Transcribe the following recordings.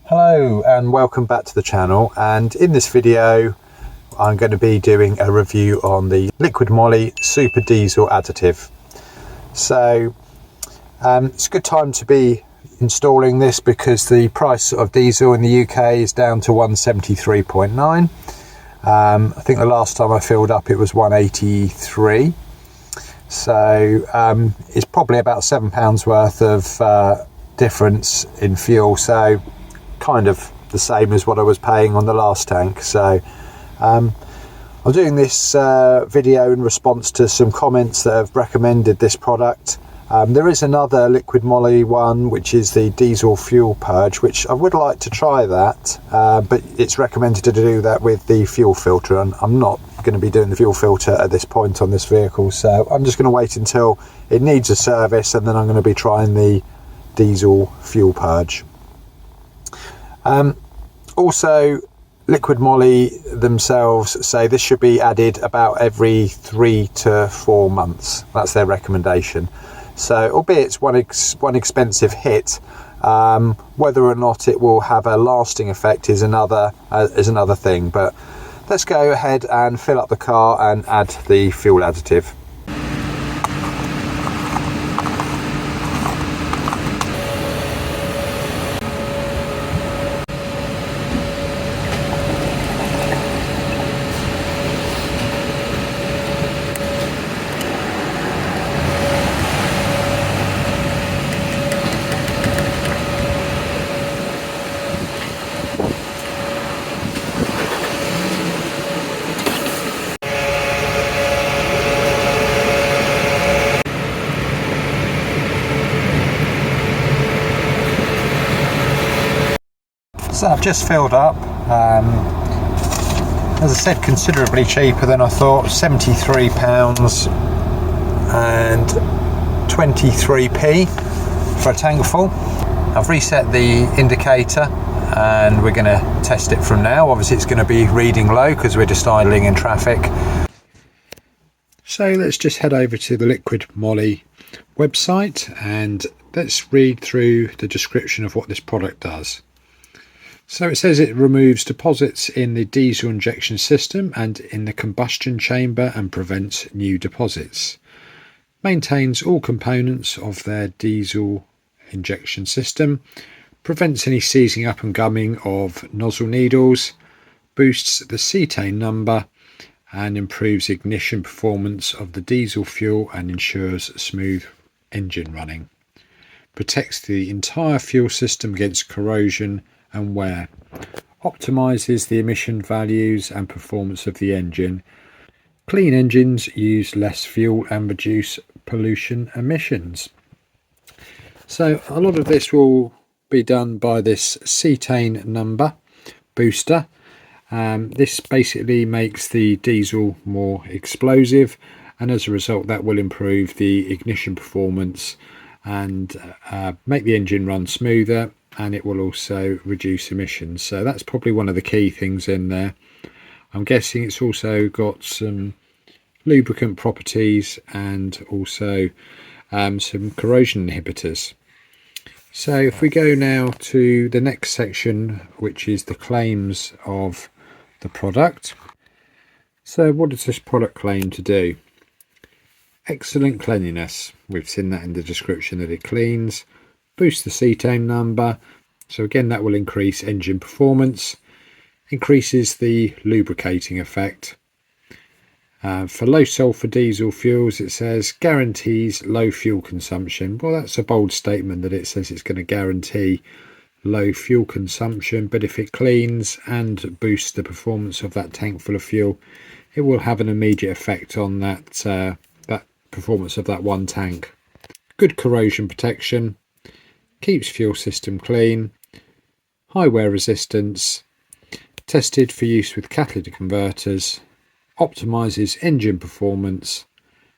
Hello and welcome back to the channel, and in this video I'm going to be doing a review on the Liqui Moly Super Diesel additive. So it's a good time to be installing this because the price of diesel in the UK is down to 173.9. I think the last time I filled up it was 183, so it's probably about £7 worth of difference in fuel, so kind of the same as what I was paying on the last tank. So I'm doing this video in response to some comments that have recommended this product. There is another Liqui Moly one, which is the diesel fuel purge, which I would like to try that, but it's recommended to do that with the fuel filter, and I'm not going to be doing the fuel filter at this point on this vehicle, so I'm just going to wait until it needs a service and then I'm going to be trying the diesel fuel purge. Also, Liqui Moly themselves say this should be added about every 3 to 4 months. That's their recommendation. So, albeit it's one expensive hit, whether or not it will have a lasting effect is another thing. But let's go ahead and fill up the car and add the fuel additive. So I've just filled up, as I said, considerably cheaper than I thought, £73 and 23p for a tank full. I've reset the indicator and we're going to test it from now. Obviously it's going to be reading low because we're just idling in traffic. So let's just head over to the Liqui Moly website and let's read through the description of what this product does. So it says it removes deposits in the diesel injection system and in the combustion chamber and prevents new deposits. Maintains all components of their diesel injection system. Prevents any seizing up and gumming of nozzle needles. Boosts the cetane number and improves ignition performance of the diesel fuel and ensures smooth engine running. Protects the entire fuel system against corrosion and wear. Optimises the emission values and performance of the engine. Clean engines use less fuel and reduce pollution emissions. So a lot of this will be done by this cetane number booster. This basically makes the diesel more explosive, and as a result that will improve the ignition performance and make the engine run smoother, and it will also reduce emissions. So that's probably one of the key things in there. I'm guessing it's also got some lubricant properties and also some corrosion inhibitors. So if we go now to the next section, which is the claims of the product. So what does this product claim to do? Excellent cleanliness. We've seen that in the description that it cleans. Boost the cetane number, so again that will increase engine performance. Increases the lubricating effect. For low sulfur diesel fuels, it says guarantees low fuel consumption. Well, that's a bold statement that it says it's going to guarantee low fuel consumption, but if it cleans and boosts the performance of that tank full of fuel, it will have an immediate effect on that that performance of that one tank. Good corrosion protection. Keeps fuel system clean, high wear resistance, tested for use with catalytic converters, optimises engine performance,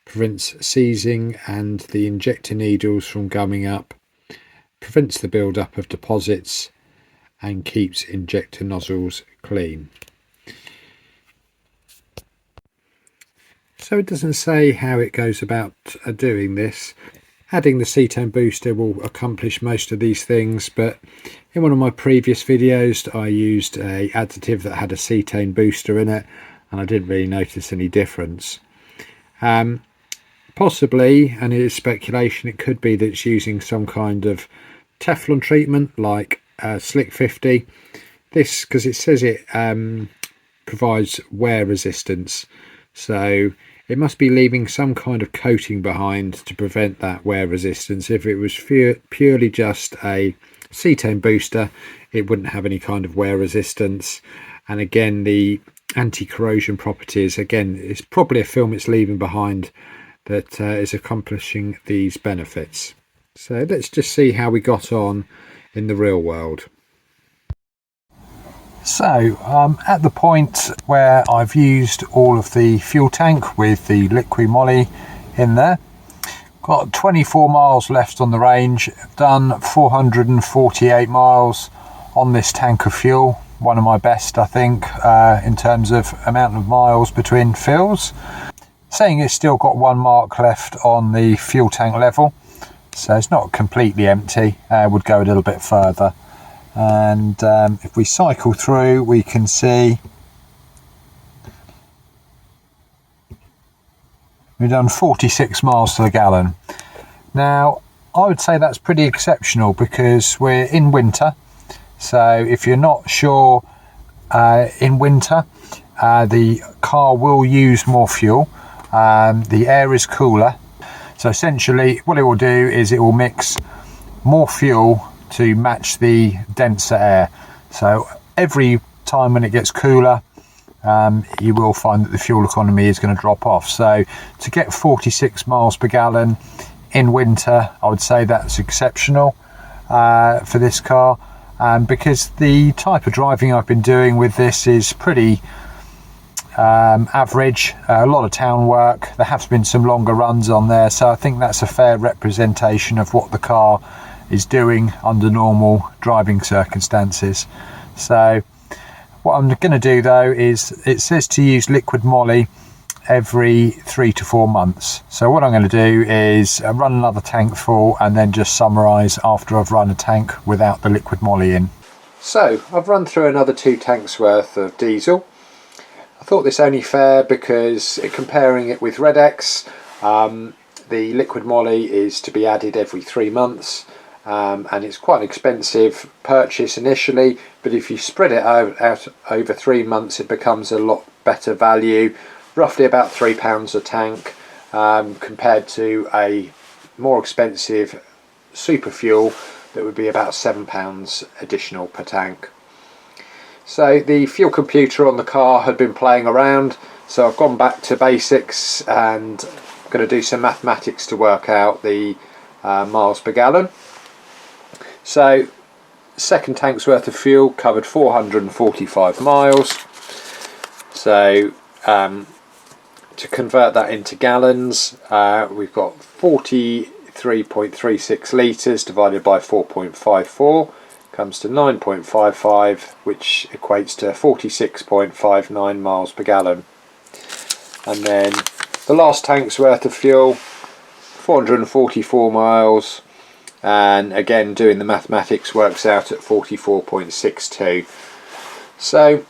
prevents seizing and the injector needles from gumming up, prevents the build-up of deposits and keeps injector nozzles clean. So it doesn't say how it goes about doing this. Adding the cetane booster will accomplish most of these things, but in one of my previous videos I used a additive that had a cetane booster in it and I didn't really notice any difference. Possibly, and it is speculation, it could be that it's using some kind of Teflon treatment like Slick 50. This, because it says it provides wear resistance, so it must be leaving some kind of coating behind to prevent that wear resistance. If it was purely just a cetane booster, it wouldn't have any kind of wear resistance. And again, the anti-corrosion properties, again, it's probably a film it's leaving behind that is accomplishing these benefits. So let's just see how we got on in the real world. So I'm at the point where I've used all of the fuel tank with the Liqui Moly in there. Got 24 miles left on the range, done 448 miles on this tank of fuel. One of my best, I think, in terms of amount of miles between fills. Saying it's still got 1 mark left on the fuel tank level, so it's not completely empty. Would go a little bit further, and if we cycle through, we can see we've done 46 miles to the gallon. Now I would say that's pretty exceptional because we're in winter, so if you're not sure, in winter the car will use more fuel. The air is cooler, so essentially what it will do is it will mix more fuel to match the denser air. So every time when it gets cooler, you will find that the fuel economy is going to drop off. So to get 46 miles per gallon in winter, I would say that's exceptional for this car, because the type of driving I've been doing with this is pretty average. A lot of town work. There have been some longer runs on there, so I think that's a fair representation of what the car is doing under normal driving circumstances. So what I'm going to do though is, it says to use liquid moly every 3 to 4 months. So what I'm going to do is run another tank full and then just summarise after I've run a tank without the liquid moly in. So I've run through another 2 tanks worth of diesel. I thought this only fair because comparing it with Red-X, the liquid moly is to be added every 3 months, and it's quite an expensive purchase initially, but if you spread it out over 3 months it becomes a lot better value, roughly about £3 a tank, compared to a more expensive super fuel that would be about £7 additional per tank. So the fuel computer on the car had been playing around, so I've gone back to basics and I'm going to do some mathematics to work out the miles per gallon. So second tank's worth of fuel covered 445 miles. So to convert that into gallons, we've got 43.36 litres divided by 4.54. Comes to 9.55, which equates to 46.59 miles per gallon. And then the last tank's worth of fuel, 444 miles, and again doing the mathematics works out at 44.62. So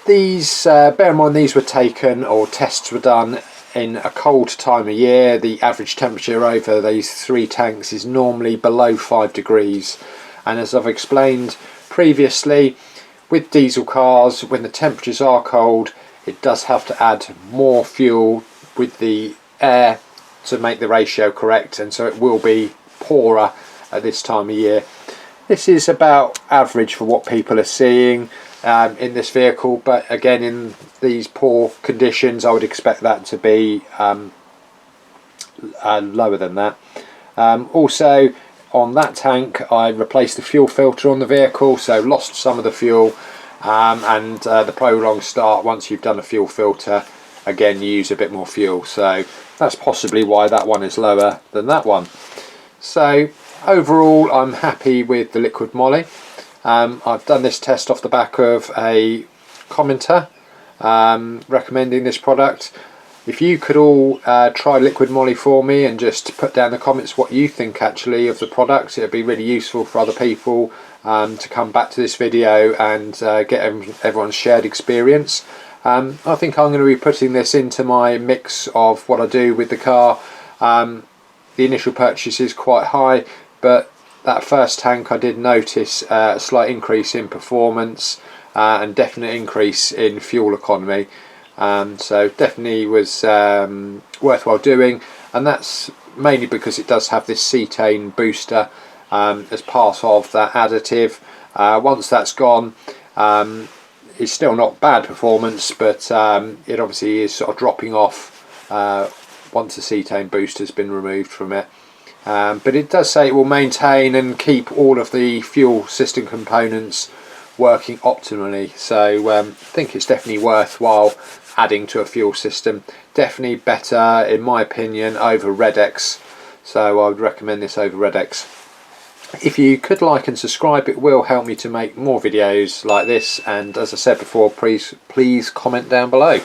these, bear in mind these were taken, or tests were done in a cold time of year. The average temperature over these 3 tanks is normally below 5 degrees. And as I've explained previously, with diesel cars, when the temperatures are cold, it does have to add more fuel with the air to make the ratio correct, and so it will be poorer at this time of year. This is about average for what people are seeing in this vehicle, but again, in these poor conditions I would expect that to be lower than that. Also, on that tank I replaced the fuel filter on the vehicle, so lost some of the fuel, and the prolonged start, once you've done a fuel filter, again you use a bit more fuel, so that's possibly why that one is lower than that one. So overall I'm happy with the liquid moly. I've done this test off the back of a commenter recommending this product. If you could all try Liqui Moly for me and just put down in the comments what you think actually of the products, it would be really useful for other people to come back to this video and get everyone's shared experience. I think I'm going to be putting this into my mix of what I do with the car. The initial purchase is quite high, but that first tank I did notice a slight increase in performance and definite increase in fuel economy. So definitely was worthwhile doing, and that's mainly because it does have this cetane booster as part of that additive. Once that's gone, it's still not bad performance, but it obviously is sort of dropping off once the cetane booster has been removed from it. But it does say it will maintain and keep all of the fuel system components working optimally, so I think it's definitely worthwhile adding to a fuel system. Definitely better, in my opinion, over Red-X, so I would recommend this over Red-X. If you could like and subscribe, it will help me to make more videos like this, and as I said before, please comment down below.